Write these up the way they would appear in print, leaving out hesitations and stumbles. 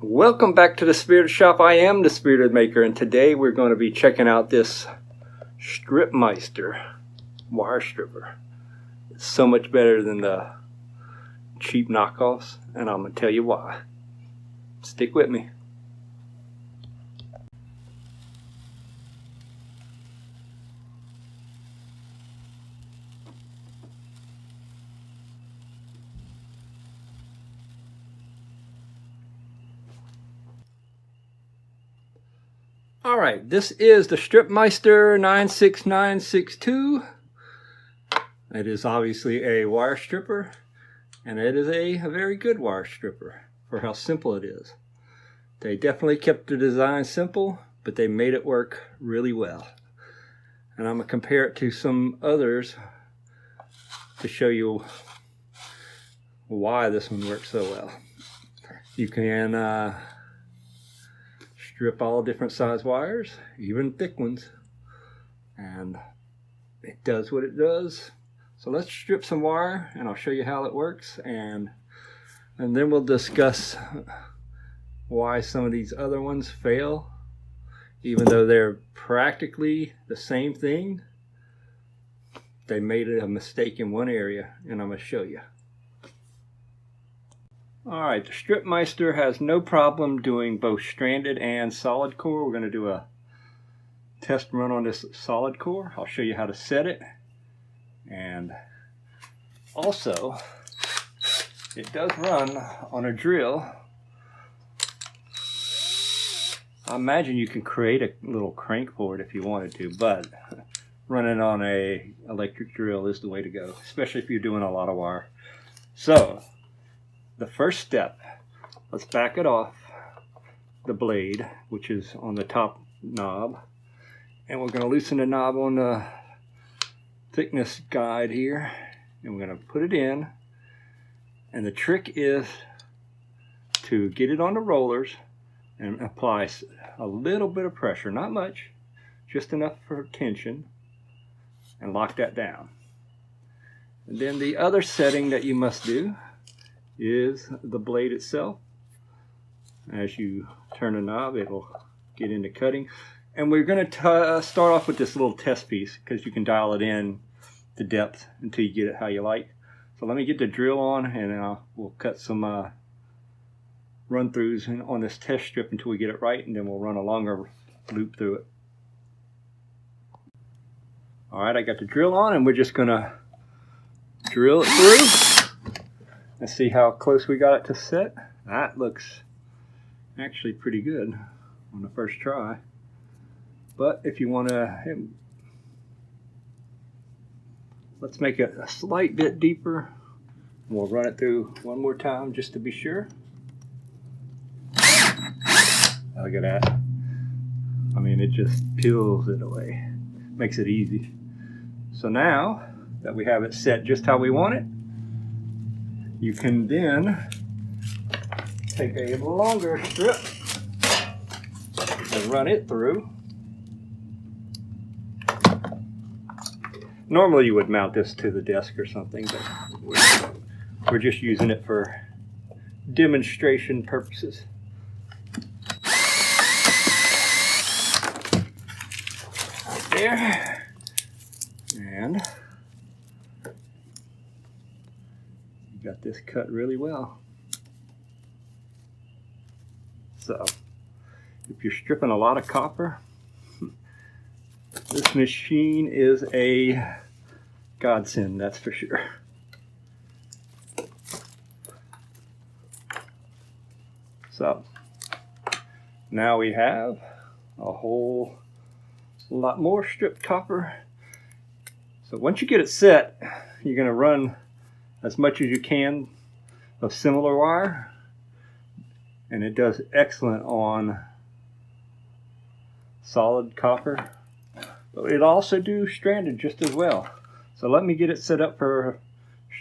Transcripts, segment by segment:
Welcome back to the Spirited Shop. I am the Spirited Maker, and today we're going to be checking out this StripMeister wire stripper. It's so much better than the cheap knockoffs, and I'm going to tell you why. Stick with me. Alright, this is the StripMeister 96962. It is obviously a wire stripper, and it is a very good wire stripper for how simple it is. They definitely kept the design simple, but they made it work really well. And I'm going to compare it to some others to show you why this one works so well. You can strip all different size wires, even thick ones, and it does what it does. So let's strip some wire and I'll show you how it works, and then we'll discuss why some of these other ones fail. Even though they're practically the same thing, they made a mistake in one area, and I'm going to show you. Alright, the StripMeister has no problem doing both stranded and solid core. We're going to do a test run on this solid core. I'll show you how to set it. And also, it does run on a drill. I imagine you can create a little crank for it if you wanted to, but running on a electric drill is the way to go, especially if you're doing a lot of wire. So, the first step, let's back it off the blade, which is on the top knob, and we're going to loosen the knob on the thickness guide here, and we're going to put it in. And the trick is to get it on the rollers and apply a little bit of pressure, not much, just enough for tension, and lock that down. And then the other setting that you must do is the blade itself. As you turn the knob, it'll get into cutting. And we're going to start off with this little test piece, because you can dial it in the depth until you get it how you like. So let me get the drill on, and we'll cut some run-throughs on this test strip until we get it right, and then we'll run a longer loop through it. Alright, I got the drill on, and we're just going to drill it through. Let's see how close we got it to set. That looks actually pretty good on the first try. But if you want to, let's make it a slight bit deeper. We'll run it through one more time just to be sure. Look at that. I mean, it just peels it away. Makes it easy. So now that we have it set just how we want it, you can then take a longer strip and run it through. Normally you would mount this to the desk or something, but we're just using it for demonstration purposes. Right there. And got this cut really well. So, if you're stripping a lot of copper, this machine is a godsend, that's for sure. So, now we have a whole lot more stripped copper. So once you get it set, you're going to run as much as you can of similar wire, and it does excellent on solid copper, but it'll also do stranded just as well. So let me get it set up for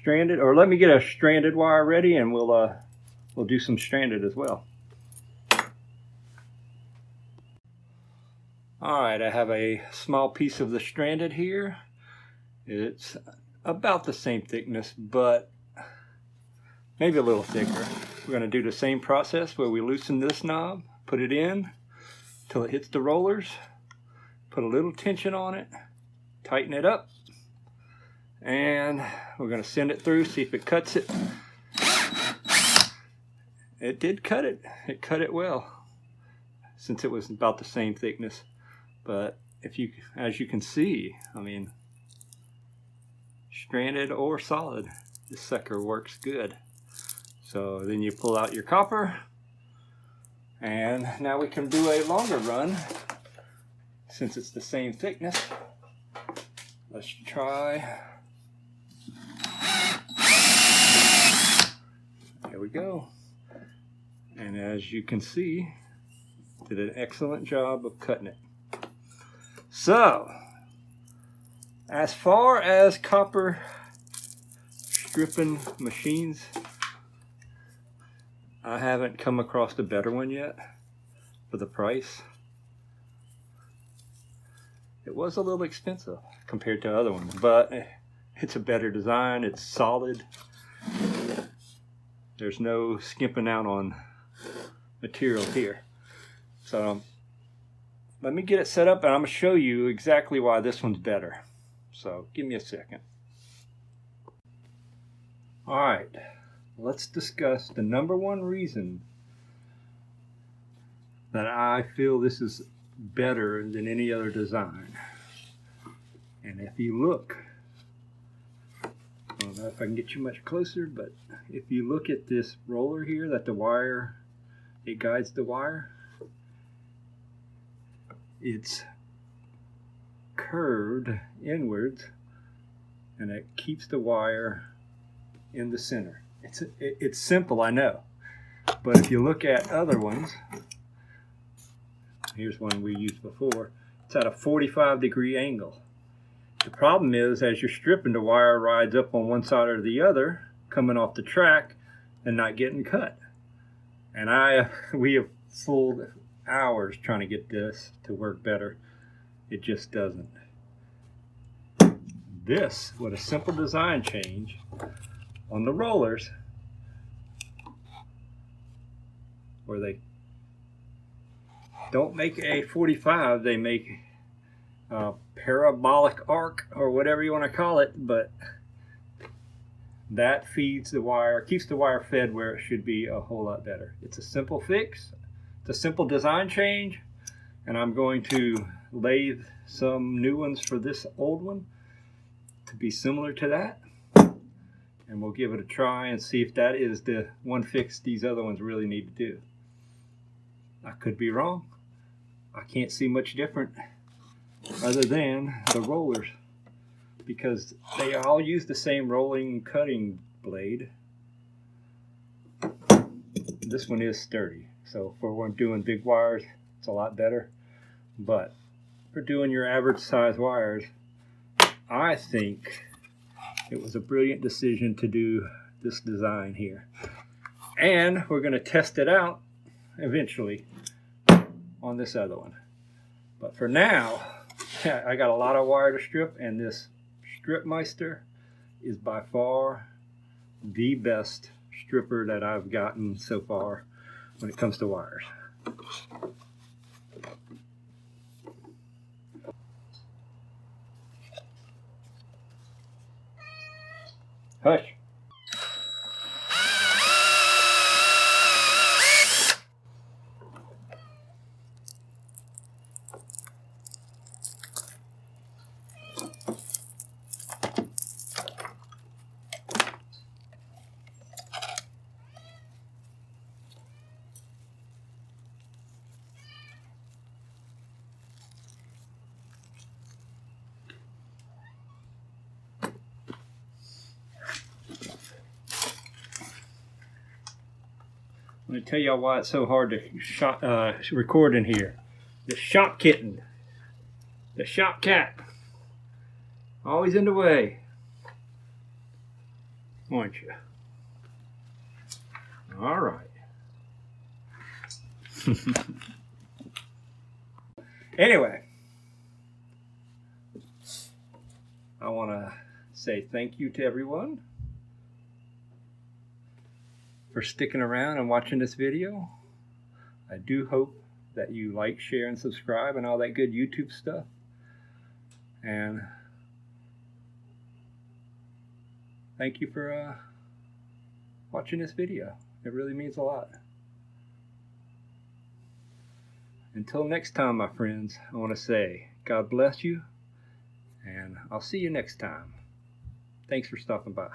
stranded, or let me get a stranded wire ready, and we'll do some stranded as well. Alright, I have a small piece of the stranded here. It's about the same thickness, but maybe a little thicker. we're going to do the same process where we loosen this knob, put it in till it hits the rollers, put a little tension on it, tighten it up, and we're going to send it through, see if it cuts it. It did cut it. It cut it well, since it was about the same thickness. But as you can see, I mean, stranded or solid, this sucker works good. So then you pull out your copper, and now we can do a longer run since it's the same thickness. Let's try. There we go. And as you can see, did an excellent job of cutting it. So, as far as copper stripping machines, I haven't come across a better one yet for the price. It was a little expensive compared to other ones, but it's a better design. It's solid. There's no skimping out on material here. So let me get it set up, and I'm going to show you exactly why this one's better. So give me a second. Alright, let's discuss the number one reason that I feel this is better than any other design. And if you look, I don't know if I can get you much closer, but if you look at this roller here, that the wire, it guides the wire, it's curved inwards, and it keeps the wire in the center. It's simple, I know, but if you look at other ones, here's one we used before, it's at a 45-degree angle. The problem is, as you're stripping, the wire rides up on one side or the other, coming off the track and not getting cut. And we have fooled hours trying to get this to work better. It just doesn't. This, with a simple design change on the rollers, where they don't make a 45, they make a parabolic arc, or whatever you want to call it, but that feeds the wire, keeps the wire fed where it should be a whole lot better. It's a simple fix. It's a simple design change, and I'm going to lathe some new ones for this old one to be similar to that, and we'll give it a try and see if that is the one fix these other ones really need to do. I could be wrong. I can't see much different other than the rollers, because they all use the same rolling cutting blade. This one is sturdy, so for when doing big wires, it's a lot better. But for doing your average size wires, I think it was a brilliant decision to do this design here. And we're going to test it out eventually on this other one. But for now, I got a lot of wire to strip, and this StripMeister is by far the best stripper that I've gotten so far when it comes to wires. Hush. Let me tell y'all why it's so hard to record in here. The shop kitten, the shop cat, always in the way, aren't you? All right. Anyway, I want to say thank you to everyone for sticking around and watching this video. I do hope that you like, share, and subscribe and all that good YouTube stuff. And thank you for watching this video. It really means a lot. Until next time, my friends, I want to say God bless you, and I'll see you next time. Thanks for stopping by.